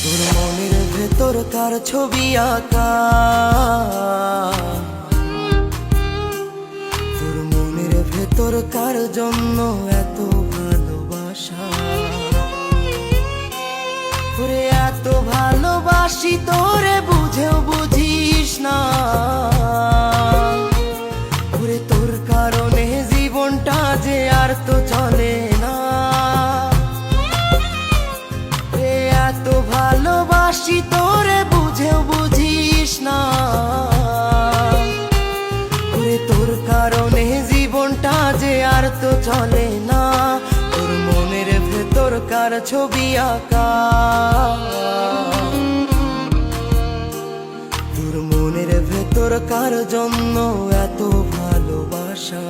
তোর মনের ভেতর কার ছবি আঁকা, তোর মনের ভেতর কার জন্য এত ভালোবাসা। তোরে এত ভালোবাসি তোরে বুঝেও বুঝিস না, ওরে তোর কারণে জীবনটা যে আর তো চলে না। এত ভালোবাসি তোরে বুঝেও বুঝিস না, ওরে তোর কারণে জীবনটা যে আর তো চলে না। তোর মনের ভেতর কার ছবি আঁকা, তোর মনের ভেতর কার জন্য এত ভালোবাসা।